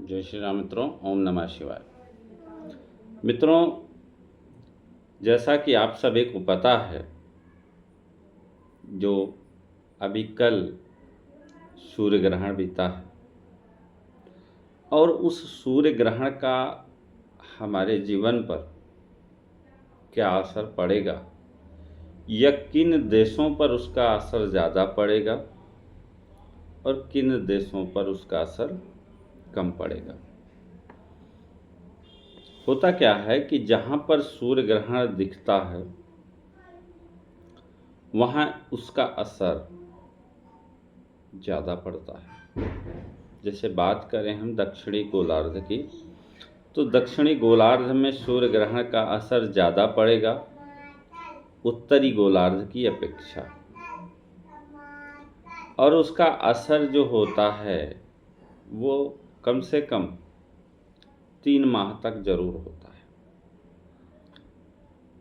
जय श्री राम मित्रों। ओम नमः शिवाय। मित्रों, जैसा कि आप सभी को पता है, जो अभी कल सूर्य ग्रहण बीता है और उस सूर्य ग्रहण का हमारे जीवन पर क्या असर पड़ेगा या किन देशों पर उसका असर ज़्यादा पड़ेगा और किन देशों पर उसका असर कम पड़ेगा। होता क्या है कि जहाँ पर सूर्य ग्रहण दिखता है वहाँ उसका असर ज़्यादा पड़ता है। जैसे बात करें हम दक्षिणी गोलार्ध की, तो दक्षिणी गोलार्ध में सूर्य ग्रहण का असर ज़्यादा पड़ेगा उत्तरी गोलार्ध की अपेक्षा, और उसका असर जो होता है वो कम से कम 3 माह तक जरूर होता है।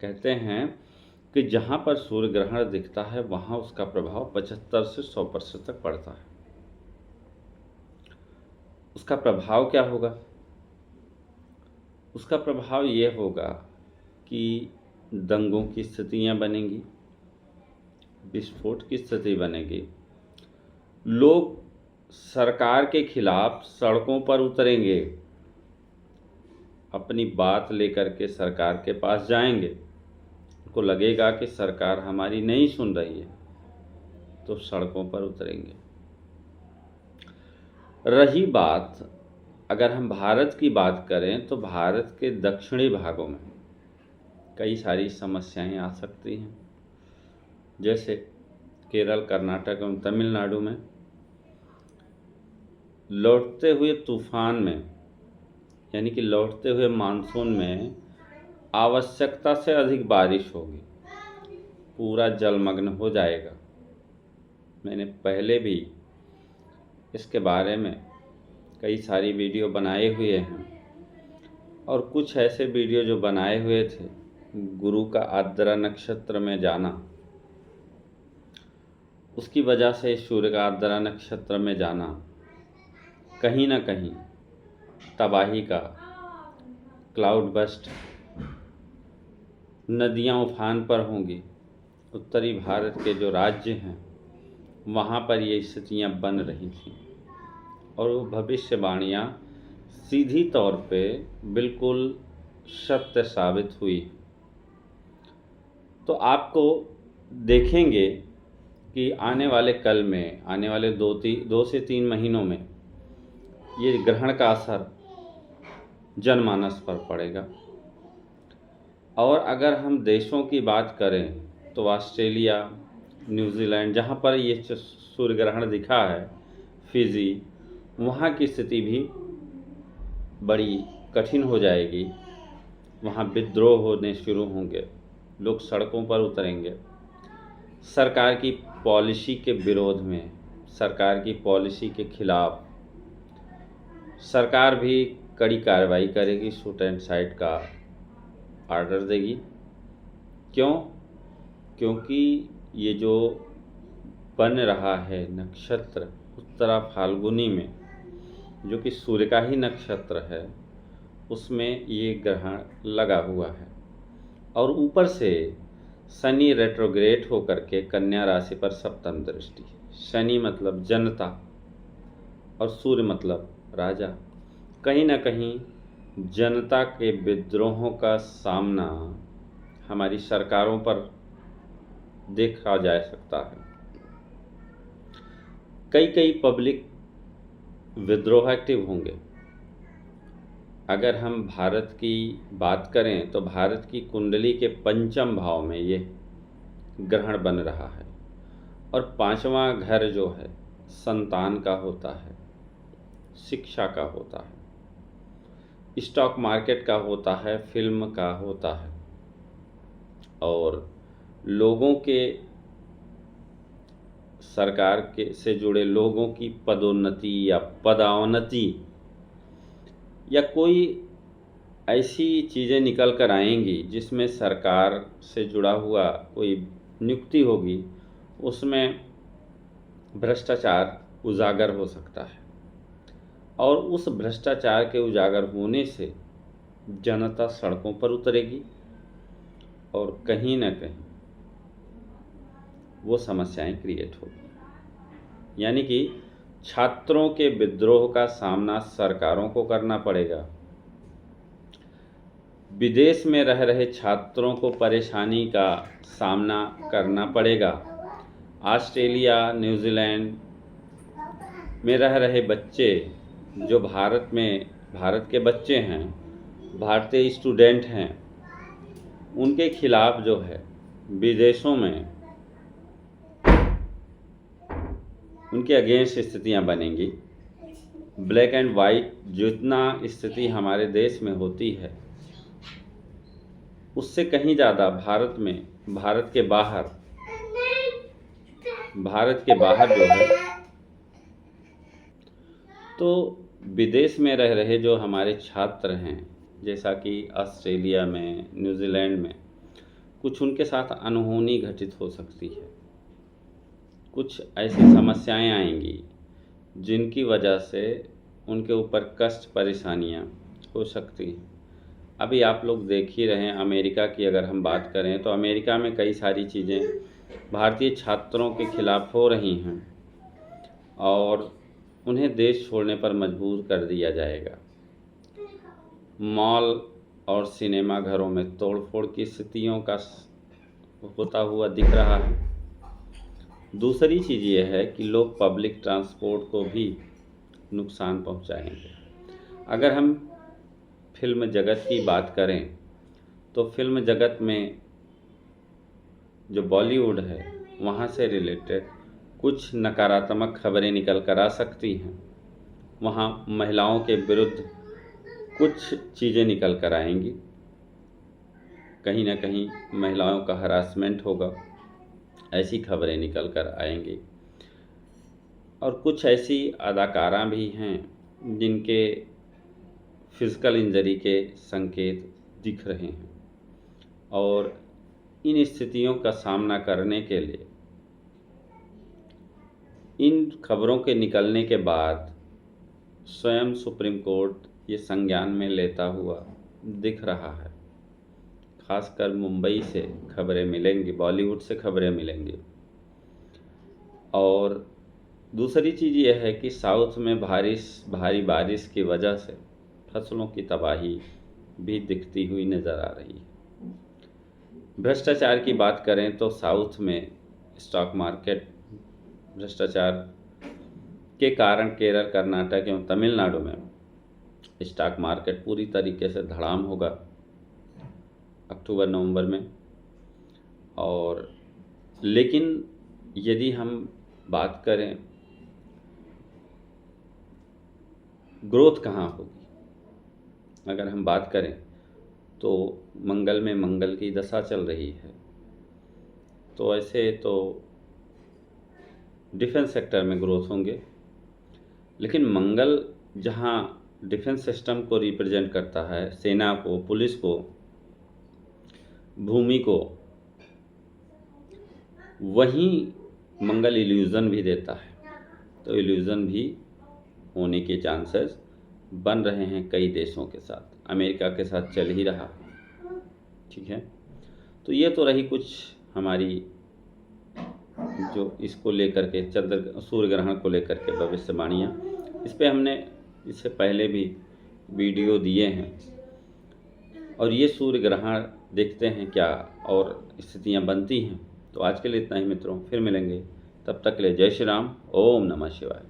कहते हैं कि जहाँ पर सूर्य ग्रहण दिखता है वहाँ उसका प्रभाव 75 से 100% तक पड़ता है। उसका प्रभाव क्या होगा? उसका प्रभाव ये होगा कि दंगों की स्थितियाँ बनेंगी, विस्फोट की स्थिति बनेगी, लोग सरकार के खिलाफ सड़कों पर उतरेंगे, अपनी बात लेकर के सरकार के पास जाएंगे। उनको लगेगा कि सरकार हमारी नहीं सुन रही है तो सड़कों पर उतरेंगे। रही बात, अगर हम भारत की बात करें तो भारत के दक्षिणी भागों में कई सारी समस्याएं आ सकती हैं। जैसे केरल, कर्नाटक एवं तमिलनाडु में लौटते हुए तूफान में, यानी कि लौटते हुए मानसून में आवश्यकता से अधिक बारिश होगी, पूरा जलमग्न हो जाएगा। मैंने पहले भी इसके बारे में कई सारी वीडियो बनाए हुए हैं, और कुछ ऐसे वीडियो जो बनाए हुए थे गुरु का आर्द्रा नक्षत्र में जाना, उसकी वजह से सूर्य का आर्द्रा नक्षत्र में जाना कहीं ना कहीं तबाही का, क्लाउड बस्ट, नदियां उफान पर होंगी। उत्तरी भारत के जो राज्य हैं वहाँ पर ये स्थितियाँ बन रही थीं और वो भविष्यवाणियाँ सीधी तौर पे बिल्कुल सत्य साबित हुई। तो देखेंगे कि आने वाले कल में, आने वाले 2 से 3 महीनों में ये ग्रहण का असर जनमानस पर पड़ेगा। और अगर हम देशों की बात करें तो ऑस्ट्रेलिया, न्यूजीलैंड, जहाँ पर ये सूर्य ग्रहण दिखा है, फिजी, वहाँ की स्थिति भी बड़ी कठिन हो जाएगी। वहाँ विद्रोह होने शुरू होंगे, लोग सड़कों पर उतरेंगे सरकार की पॉलिसी के विरोध में, सरकार की पॉलिसी के खिलाफ। सरकार भी कड़ी कार्रवाई करेगी, शूट एंड साइट का आर्डर देगी। क्यों? क्योंकि ये जो बन रहा है नक्षत्र उत्तरा फाल्गुनी में, जो कि सूर्य का ही नक्षत्र है, उसमें ये ग्रहण लगा हुआ है और ऊपर से शनि रेट्रोग्रेड होकर के कन्या राशि पर सप्तम दृष्टि। शनि मतलब जनता और सूर्य मतलब राजा। कहीं ना कहीं जनता के विद्रोहों का सामना हमारी सरकारों पर देखा जा सकता है। कई पब्लिक विद्रोह एक्टिव होंगे। अगर हम भारत की बात करें तो भारत की कुंडली के पंचम भाव में ये ग्रहण बन रहा है और 5वां घर जो है संतान का होता है, शिक्षा का होता है, स्टॉक मार्केट का होता है, फिल्म का होता है, और लोगों के, सरकार के से जुड़े लोगों की पदोन्नति या पदावनति या कोई ऐसी चीज़ें निकल कर आएंगी जिसमें सरकार से जुड़ा हुआ कोई नियुक्ति होगी, उसमें भ्रष्टाचार उजागर हो सकता है। और उस भ्रष्टाचार के उजागर होने से जनता सड़कों पर उतरेगी और कहीं ना कहीं वो समस्याएं क्रिएट होगी। यानी कि छात्रों के विद्रोह का सामना सरकारों को करना पड़ेगा। विदेश में रह रहे छात्रों को परेशानी का सामना करना पड़ेगा। ऑस्ट्रेलिया, न्यूजीलैंड में रह रहे बच्चे जो भारत के बच्चे हैं, भारतीय स्टूडेंट हैं, उनके खिलाफ जो है विदेशों में उनके अगेंस्ट स्थितियां बनेंगी। ब्लैक एंड वाइट जितना स्थिति हमारे देश में होती है उससे कहीं ज़्यादा भारत के बाहर जो है, तो विदेश में रह रहे जो हमारे छात्र हैं, जैसा कि ऑस्ट्रेलिया में, न्यूजीलैंड में, कुछ उनके साथ अनहोनी घटित हो सकती है। कुछ ऐसी समस्याएं आएंगी जिनकी वजह से उनके ऊपर कष्ट परेशानियां हो सकती हैं। अभी आप लोग देख ही रहे हैं, अमेरिका की अगर हम बात करें तो अमेरिका में कई सारी चीज़ें भारतीय छात्रों के खिलाफ हो रही हैं और उन्हें देश छोड़ने पर मजबूर कर दिया जाएगा। मॉल और सिनेमा घरों में तोड़फोड़ की स्थितियों का होता हुआ दिख रहा है। दूसरी चीज़ ये है कि लोग पब्लिक ट्रांसपोर्ट को भी नुकसान पहुंचाएंगे। अगर हम फिल्म जगत की बात करें तो फिल्म जगत में जो बॉलीवुड है वहाँ से रिलेटेड कुछ नकारात्मक खबरें निकल कर आ सकती हैं। वहाँ महिलाओं के विरुद्ध कुछ चीज़ें निकल कर आएंगी, कहीं ना कहीं महिलाओं का हरासमेंट होगा, ऐसी खबरें निकल कर आएंगी। और कुछ ऐसी अदाकारा भी हैं जिनके फिजिकल इंजरी के संकेत दिख रहे हैं और इन स्थितियों का सामना करने के लिए इन खबरों के निकलने के बाद स्वयं सुप्रीम कोर्ट ये संज्ञान में लेता हुआ दिख रहा है। खासकर मुंबई से खबरें मिलेंगी, बॉलीवुड से खबरें मिलेंगी। और दूसरी चीज़ यह है कि साउथ में भारी बारिश की वजह से फसलों की तबाही भी दिखती हुई नज़र आ रही है। भ्रष्टाचार की बात करें तो साउथ में स्टॉक मार्केट भ्रष्टाचार के कारण केरल, कर्नाटक एवं तमिलनाडु में स्टॉक मार्केट पूरी तरीके से धड़ाम होगा अक्टूबर-नवंबर में। और लेकिन यदि हम बात करें ग्रोथ कहाँ होगी, अगर हम बात करें तो मंगल में मंगल की दशा चल रही है, तो ऐसे तो डिफेंस सेक्टर में ग्रोथ होंगे। लेकिन मंगल जहाँ डिफेंस सिस्टम को रिप्रेजेंट करता है, सेना को, पुलिस को, भूमि को, वहीं मंगल इल्यूज़न भी देता है। तो इल्यूज़न भी होने के चांसेस बन रहे हैं कई देशों के साथ, अमेरिका के साथ चल ही रहा है। ठीक है, तो ये तो रही कुछ हमारी जो इसको लेकर के सूर्य ग्रहण को लेकर के भविष्यवाणियाँ। इस पे हमने इससे पहले भी वीडियो दिए हैं और ये सूर्य ग्रहण देखते हैं क्या और स्थितियाँ बनती हैं। तो आज के लिए इतना ही मित्रों, फिर मिलेंगे, तब तक के लिए जय श्री राम, ओम नमः शिवाय।